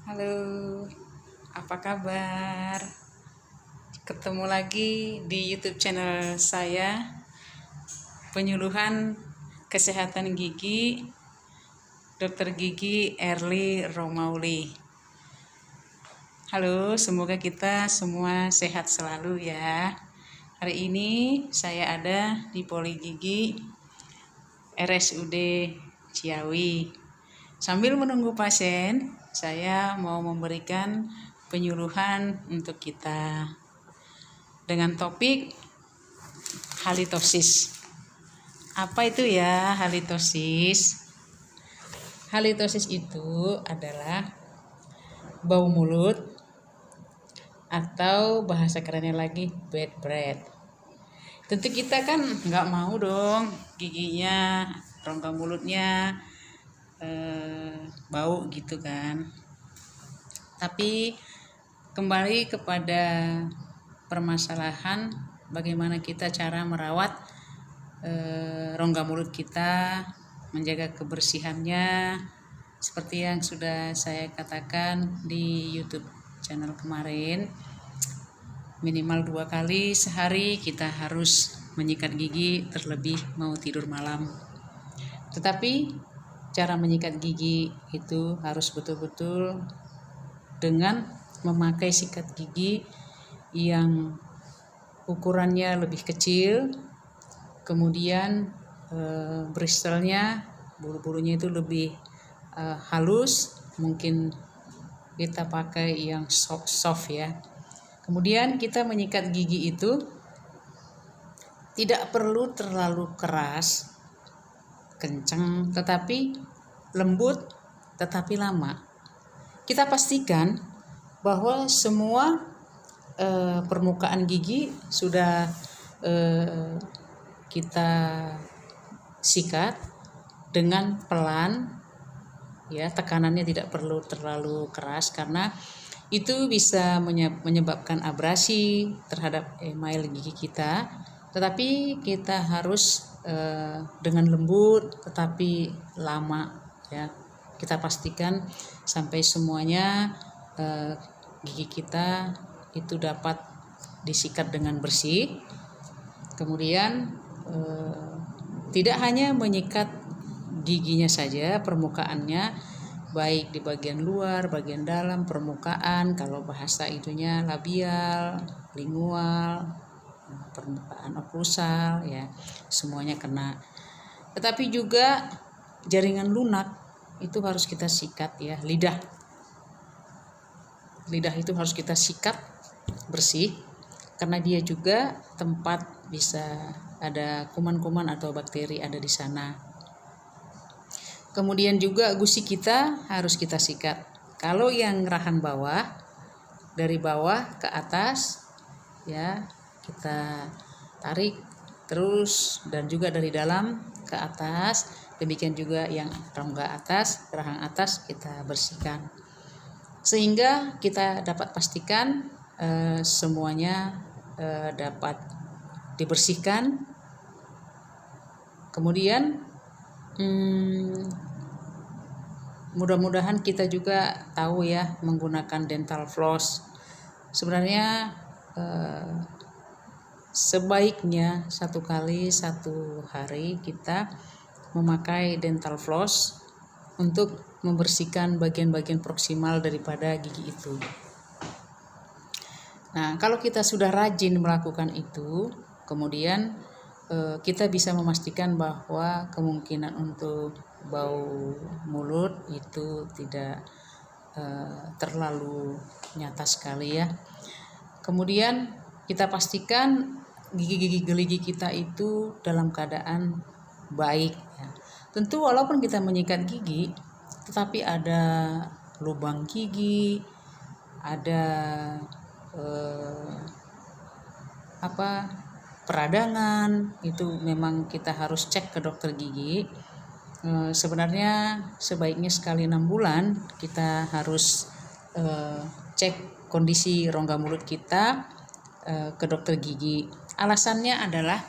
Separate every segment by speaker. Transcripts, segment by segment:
Speaker 1: Halo, apa kabar? Ketemu lagi di YouTube channel saya, penyuluhan kesehatan gigi, Dokter Gigi Erly Romauli. Halo, semoga kita semua sehat selalu ya. Hari ini saya ada di Poli Gigi RSUD Ciawi. Sambil menunggu pasien, saya mau memberikan penyuluhan untuk kita dengan topik halitosis. Apa itu ya halitosis? Halitosis itu adalah bau mulut atau bahasa kerennya lagi bad breath. Tentu kita kan nggak mau dong giginya, rongga mulutnya bau gitu kan. Tapi kembali kepada permasalahan bagaimana kita cara merawat rongga mulut kita, menjaga kebersihannya seperti yang sudah saya katakan di YouTube channel kemarin. Minimal 2 kali sehari kita harus menyikat gigi, terlebih mau tidur malam. Tetapi cara menyikat gigi itu harus betul-betul dengan memakai sikat gigi yang ukurannya lebih kecil, kemudian bristlenya, bulu-bulunya itu lebih halus, mungkin kita pakai yang soft ya. Kemudian kita menyikat gigi itu tidak perlu terlalu keras, kencang, tetapi lembut, tetapi lama. Kita pastikan bahwa semua permukaan gigi sudah kita sikat dengan pelan, ya, tekanannya tidak perlu terlalu keras karena itu bisa menyebabkan abrasi terhadap email gigi kita. Tetapi kita harus dengan lembut tetapi lama, ya. Kita pastikan sampai semuanya gigi kita itu dapat disikat dengan bersih. Kemudian tidak hanya menyikat giginya saja, permukaannya, baik di bagian luar, bagian dalam, permukaan, kalau bahasa itunya labial, lingual, permukaan oklusal, ya, semuanya kena. Tetapi juga jaringan lunak itu harus kita sikat, ya. Lidah itu harus kita sikat bersih karena dia juga tempat bisa ada kuman-kuman atau bakteri ada di sana. Kemudian juga gusi kita harus kita sikat. Kalau yang rahan bawah, dari bawah ke atas, ya, kita tarik terus, dan juga dari dalam ke atas. Demikian juga yang rongga atas, rahang atas kita bersihkan. Sehingga kita dapat pastikan semuanya dapat dibersihkan. Kemudian mudah-mudahan kita juga tahu ya menggunakan dental floss. Sebenarnya sebaiknya 1 kali 1 hari kita memakai dental floss untuk membersihkan bagian-bagian proksimal daripada gigi itu. Nah, kalau kita sudah rajin melakukan itu, kemudian kita bisa memastikan bahwa kemungkinan untuk bau mulut itu tidak terlalu nyata sekali, ya. Kemudian kita pastikan gigi-gigi gerigi kita itu dalam keadaan baik, ya. Tentu walaupun kita menyikat gigi, tetapi ada lubang gigi, ada peradangan, itu memang kita harus cek ke dokter gigi. Sebenarnya sebaiknya sekali 6 bulan kita harus cek kondisi rongga mulut kita ke dokter gigi. Alasannya adalah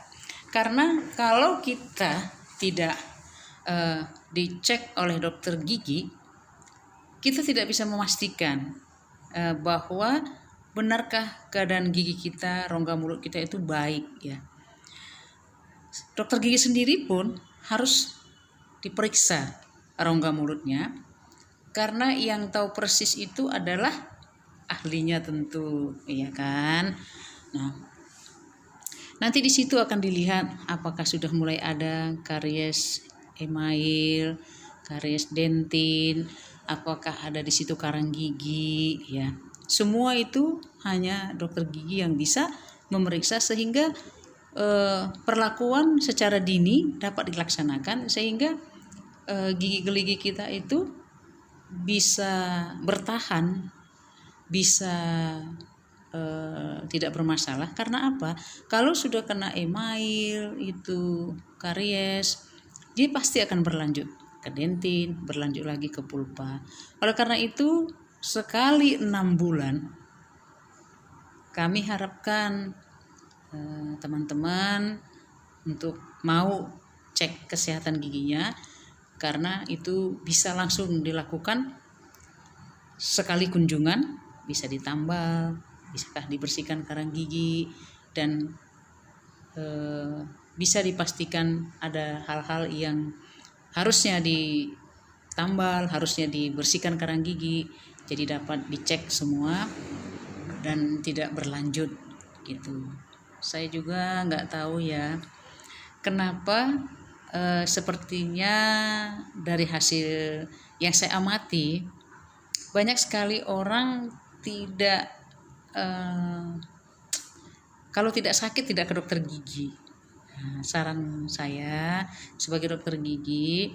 Speaker 1: karena kalau kita tidak dicek oleh dokter gigi, kita tidak bisa memastikan bahwa benarkah keadaan gigi kita, rongga mulut kita itu baik ya. Dokter gigi sendiri pun harus diperiksa rongga mulutnya, karena yang tahu persis itu adalah ahlinya tentu, ya kan. Nah, nanti di situ akan dilihat apakah sudah mulai ada karies email, karies dentin, apakah ada di situ karang gigi, ya. Semua itu hanya dokter gigi yang bisa memeriksa, sehingga perlakuan secara dini dapat dilaksanakan, sehingga gigi geligi kita itu bisa bertahan, bisa tidak bermasalah. Karena apa? Kalau sudah kena email itu karies, dia pasti akan berlanjut ke dentin, berlanjut lagi ke pulpa. Oleh karena itu, sekali 6 bulan kami harapkan teman-teman untuk mau cek kesehatan giginya, karena itu bisa langsung dilakukan sekali kunjungan, bisa ditambal, bisakah dibersihkan karang gigi, dan bisa dipastikan ada hal-hal yang harusnya ditambal, harusnya dibersihkan karang gigi, jadi dapat dicek semua dan tidak berlanjut gitu. Saya juga nggak tahu ya kenapa, sepertinya dari hasil yang saya amati, banyak sekali orang tidak kalau tidak sakit tidak ke dokter gigi. Nah, saran saya sebagai dokter gigi,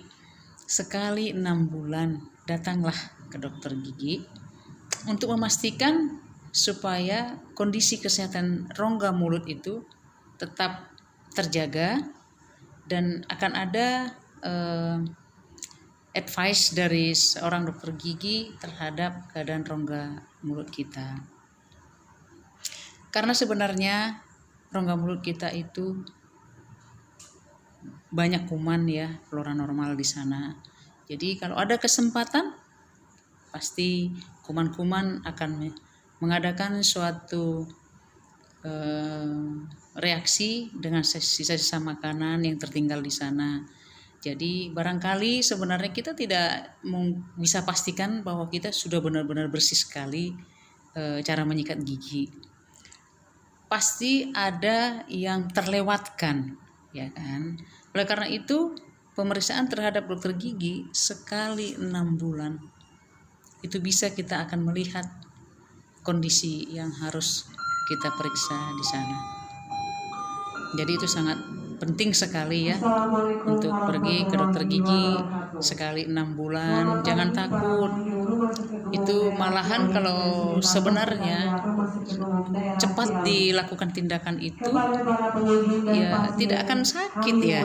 Speaker 1: sekali 6 bulan datanglah ke dokter gigi untuk memastikan supaya kondisi kesehatan rongga mulut itu tetap terjaga, dan akan ada advice dari seorang dokter gigi terhadap keadaan rongga mulut kita. Karena sebenarnya rongga mulut kita itu banyak kuman ya, flora normal di sana. Jadi kalau ada kesempatan, pasti kuman-kuman akan mengadakan suatu reaksi dengan sisa-sisa makanan yang tertinggal di sana. Jadi barangkali sebenarnya kita tidak bisa pastikan bahwa kita sudah benar-benar bersih sekali cara menyikat gigi. Pasti ada yang terlewatkan, ya kan? Oleh karena itu, pemeriksaan terhadap dokter gigi sekali 6 bulan itu bisa kita akan melihat kondisi yang harus kita periksa di sana. Jadi itu sangat penting sekali ya untuk pergi ke dokter gigi sekali 6 bulan. Jangan takut. Itu malahan kalau sebenarnya cepat dilakukan tindakan itu ya tidak akan sakit ya.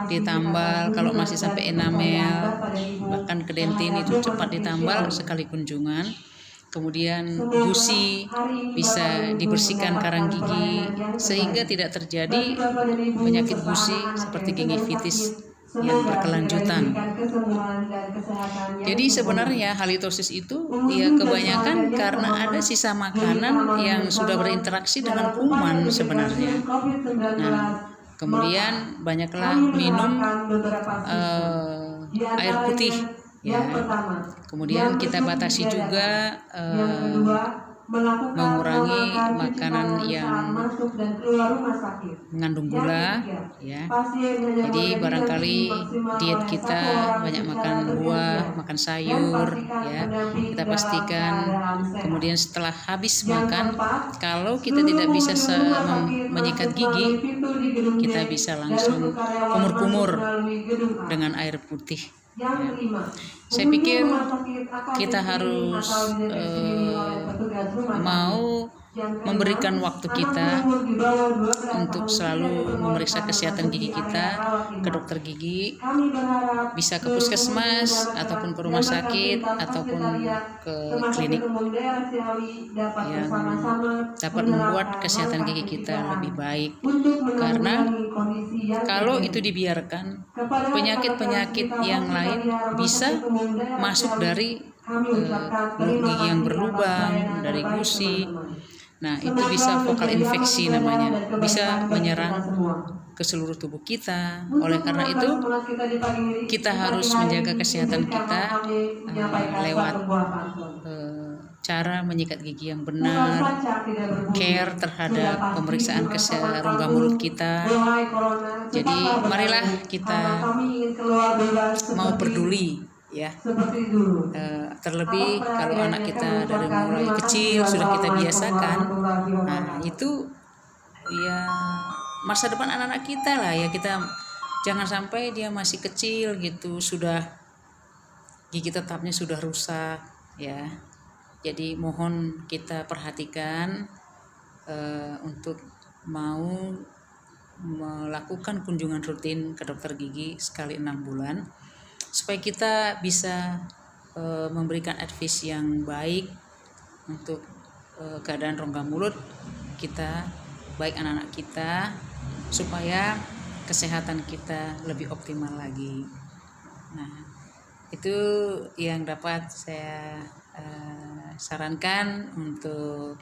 Speaker 1: Ditambal kalau masih sampai enamel, bahkan ke dentin itu cepat ditambal sekali kunjungan. Kemudian gusi bisa dibersihkan karang gigi sehingga tidak terjadi penyakit gusi seperti gingivitis yang berkelanjutan. Jadi sebenarnya halitosis itu ya kebanyakan karena ada sisa makanan yang sudah berinteraksi dengan kuman sebenarnya. Nah, kemudian banyaklah minum air putih ya. Kemudian kita batasi juga mengurangi makanan yang mengandung gula ya. Jadi barangkali diet kita banyak makan buah, makan sayur ya. Kita pastikan. Kemudian setelah habis makan, kalau kita tidak bisa menyikat gigi, kita bisa langsung kumur-kumur dengan air putih. Ya. Saya pikir kita harus mau memberikan waktu kita untuk selalu memeriksa kesehatan gigi kita ke dokter gigi, bisa ke puskesmas ataupun ke rumah sakit ataupun ke klinik yang dapat membuat kesehatan gigi kita lebih baik. Karena kalau itu dibiarkan, penyakit-penyakit yang lain bisa masuk dari mulut gigi yang berlubang, dari gusi. Nah, itu bisa vokal infeksi namanya, bisa menyerang ke seluruh tubuh kita. Oleh karena itu, kita harus menjaga kesehatan kita lewat cara menyikat gigi yang benar, care terhadap pemeriksaan kesehatan rongga mulut kita. Jadi, marilah kita mau peduli, ya, terlebih kalau anak kita dari mulai kecil sudah kita biasakan. Nah, itu ya masa depan anak-anak kita lah ya. Kita jangan sampai dia masih kecil gitu sudah gigi tetapnya sudah rusak, ya. Jadi mohon kita perhatikan untuk mau melakukan kunjungan rutin ke dokter gigi sekali 6 bulan supaya kita bisa memberikan advice yang baik untuk keadaan rongga mulut kita, baik anak-anak kita, supaya kesehatan kita lebih optimal lagi. Nah, itu yang dapat saya sarankan untuk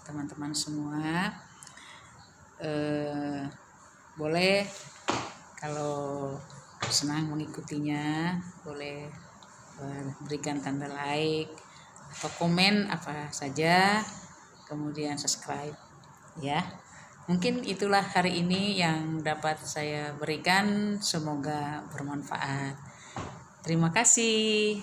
Speaker 1: teman-teman semua. Boleh kalau senang mengikutinya, boleh berikan tanda like atau komen apa saja, kemudian subscribe, ya. Mungkin itulah hari ini yang dapat saya berikan, semoga bermanfaat. Terima kasih.